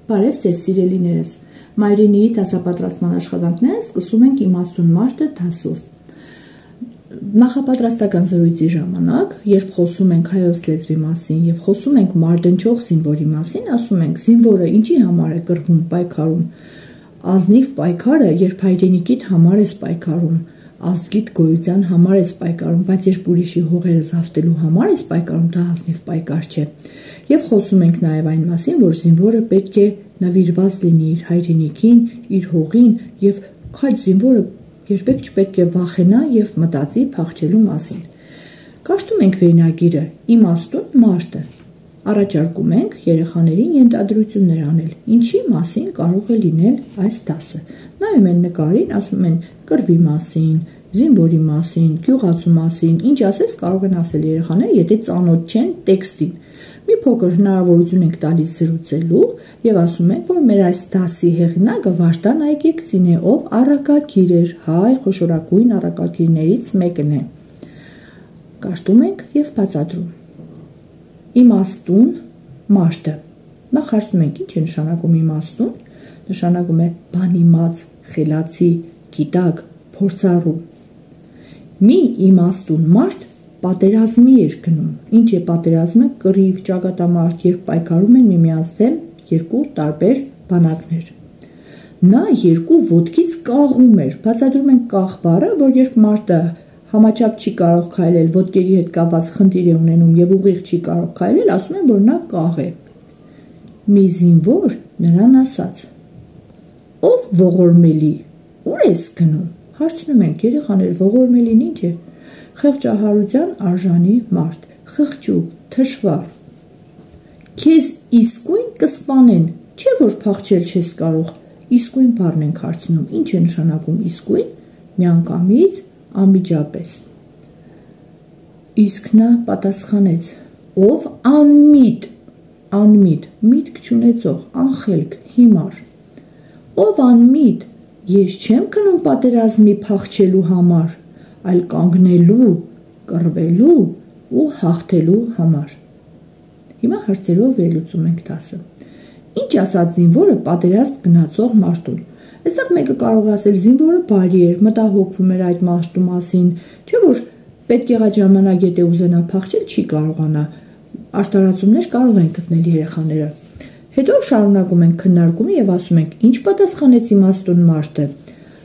Բարև ձեզ սիրելիներս, Մայրենիի դասապատրաստման աշխատանքները սկսում ենք իմաստուն մաշտը դասով։ Նախապատրաստական զրույցի ժամանակ, երբ խոսում ենք հայոց լեզվի մասին եւ խոսում ենք մարտնչող զինվորի մասին, ասում ենք զինվորը ինչի համար է կռվում, պայքարում, ազնիվ պայքարը, երբ հայրենիքիդ համար ես պայքարում, ազգիդ գոյության համար ես պայքարում, բայց երբ ուրիշի հողերը զավթելու համար ես պայքարում, դա ազնիվ պայքար չէ։ Եվ խոսում ենք նաև այն մասին, որ զինվորը պետք է նվիրված լինի իր հայրենիքին, իր հողին եւ քաջ զինվորը երբեք չպետք է վախենա եւ մտածի փախչելու մասին։ Կաշտում ենք վերնագիրը իմաստուն մաշտը։ Առաջարկում ենք երեխաներին ենթադրություններ անել, ինչի մասին կարող է լինել այս դասը։ Նայում են նկարին, ասում են կռվի մասին, զինվորի մասին, գյուղացու մասին, ինչ ասես կարող են ասել երեխաները, եթե ծանոթ չեն տեքստին։ Մի փոքր հնարավորություն ենք տալիս զրուցելու եւ ասում ենք, որ մեր այս դասի հեղինակը Վարդան Այգեկցին է, ով առակագիր էր, հայ խոշորագույն առակագիրներից մեկն է։ Կաշտում ենք եւ բացատրում։ Իմաստուն մաշտը։ Նախ հարցնում ենք, ինչ է նշանակում իմաստուն։ Նշանակում է բանիմաց, խելացի, գիտակ, փորձառու։ Մի իմաստուն մարդ պատերազմի էր գնում։ Ինչ է պատերազմը, կռիվ, ճակատամարտ, երբ պայքարում են միմյանց դեմ երկու տարբեր բանակներ։ Նա երկու ոտքից կաղում էր, բացատրում են կաղ բառը, որ երբ մարդը համաչափ չի կարող քայլել, ոտքերի հետ կապված խնդիր է ունենում եւ ուղիղ չի կարող քայլել, ասում են, որ նա կաղ է։ Մի զինվոր նրան ասաց. «Ով ողորմելի, ուր ես գնում»։ Հարցնում ենք, երեխաներ, ողորմելին ինչ է։ Խղճահարության արժանի մարդ, խղճուկ, թշվառ։ Քեզ իսկույն կսպանեն, չէ՞ որ փախչել չես կարող։ Իսկույն բառն ենք հարցնում, ինչ է նշանակում իսկույն, միանգամից, անմիջապես։ Իսկ նա պատասխանեց. ով անմիտ, միտք չունեցող, անխելք, հիմար։ Ով անմիտ, ես չեմ գնում պատերազմի փախչելու համար, այլ կանգնելու, կռվելու ու հաղթելու համար։ Հիմա հարցերով վերլուծում ենք դասը։ Ինչ ասաց զինվորը պատերազմ գնացող մարդուն։ Այստեղ մեկը կարող է ասել զինվորը բարի էր, մտահոգվում էր այդ մարդու մասին, չէ՞ որ պետք եղած ժամանակ եթե ուզենա փախչել, չի կարողանա։ Աշտարացումներ կարող են գտնել երեխաները։ Հետո շարունակում ենք քննարկումը եւ ասում ենք, ինչ պատասխանեց իմաստուն մարդը,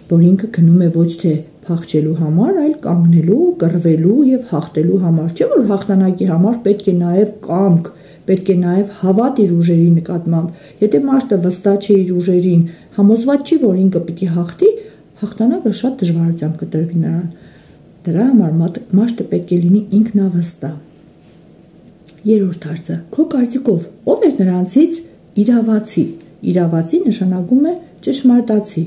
որ ինքը գնում է ոչ թե փախչելու համար, այլ կանգնելու, կռվելու եւ հաղթելու համար։ Չէ՞ որ հաղթանակի համար պետք է նաեւ կամք, պետք է նաեւ հավատ իր ուժերի նկատմամբ։ Եթե մարդը վստահ չէ իր ուժերին, համոզված չի, որ ինքը պիտի հաղթի, հաղթանակը շատ դժվարությամբ կտրվի նրան։ Դրա համար մաշտը պետք է լինի ինքնավստահ։ Երրորդ հարցը. Քո կարծիքով ով էր նրանցից իրավացի։ Իրավացի նշանակում է ճշմարտացի։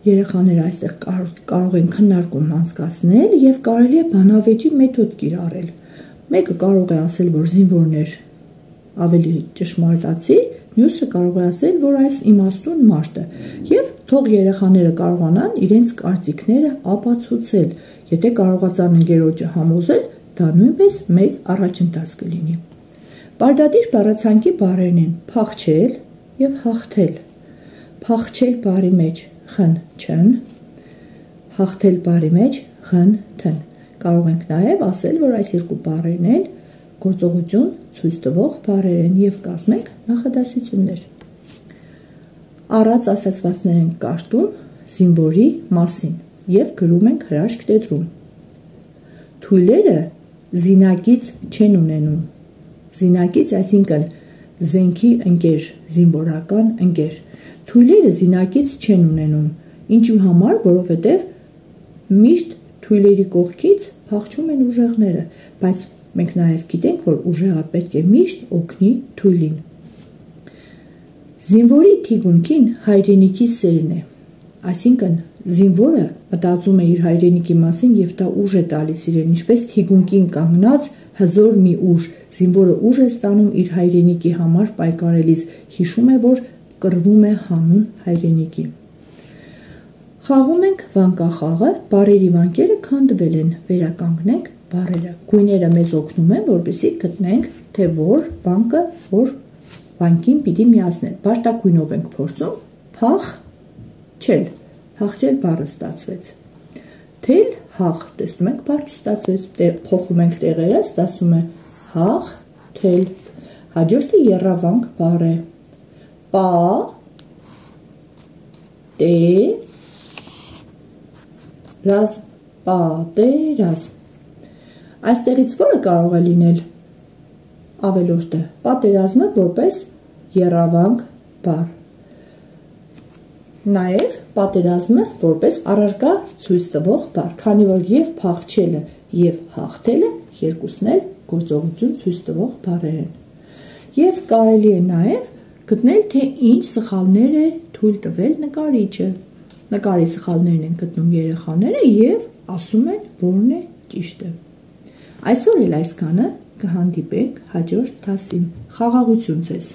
Երեխաները այստեղ կարող են քննարկում անցկացնել եւ կարելի է բանավեճի մեթոդ կիրառել։ Մեկը կարող է ասել, որ զինվորն էր ավելի ճշմարտացի, մյուսը կարող է ասել, որ այս իմաստուն մաշտը։ Եվ թող երեխաները կարողանան իրենց կարծիքները ապացուցել։ Եթե կարողացան ընկերոջը համոզել, դա նույնպես մեծ առաջընթաց կլինի։ Պարտադիր բառացանկի բառերն են փախչել եւ հաղթել։ Փախչել բառի մեջ խն չն, հաղթել բառի մեջ խն թն։ Կարող ենք նաև ասել, որ այս երկու բառերն են գործողություն ցույց տվող բառեր են եւ կազմենք նախադասություններ։ Առած ասացվածներ ենք կաշտում զինվորի մասին եւ գրում ենք հրաշք տետրում։ Թույլերը զինակից չեն ունենում։ Զինակից, այսինքն զենքի ընկեր, զինվորական ընկեր։ Թույլերը զինակից չեն ունենում։ Ինչու համար, որովհետև միշտ թույլերի կողքից փախչում են ուժեղները, բայց մենք նաև գիտենք, որ ուժեղը պետք է միշտ օգնի թույլին։ Զինվորի թիկունքին հայրենիքի սերն է, այսինքն զինվորը մտածում է իր հայրենիքի մասին եւ դա ուժ է տալիս իրեն, ինչպես թիկունքին կանգնած հզոր մի ուժ, զինվորը ուժ է ստանում իր հայրենիքի համար պայքարելիս, հիշում է, որ կռվում է հանուն հայրենիքի։ Խաղում ենք վանկախաղը, բառերի վանկերը քանդվել են, վերականգնենք բառերը։ Գույները մեզ օգնում են, որպեսզի գտնենք, թե որ վանկը որ վանքին պիտի միացնել։ Բաշտակույնով ենք փորձում, փախչել, փախչել բառը ստացվեց։ Թել, հաղ, տեսնում ենք բառ չստացվեց, փոխում ենք տեղերը, ստացվում է հաղ, թել։ Հաջորդը եռավանք բառ է։ Պա, տե, ռազ, պատերազմ։ Այստեղից որը կարող է լինել ավելորդը, պատերազմը որպես եռավանք բառ։ Նաև պատերազմը որպես առարկա ցույց տվող բառ, քանի որ եւ փախչելը եւ հաղթելը երկուսն էլ գործողություն ցույց տվող բառեր են։ Եվ կարելի է նաև գտնել, թե ինչ սխալներ է թույլ տվել նկարիչը։ Նկարի սխալներն են գտնում երեխաները եւ ասում են, որն է ճիշտը։ Այսօր էլ այսքանը, կհանդիպենք հաջորդ դասին։ Խաղաղություն ձեզ։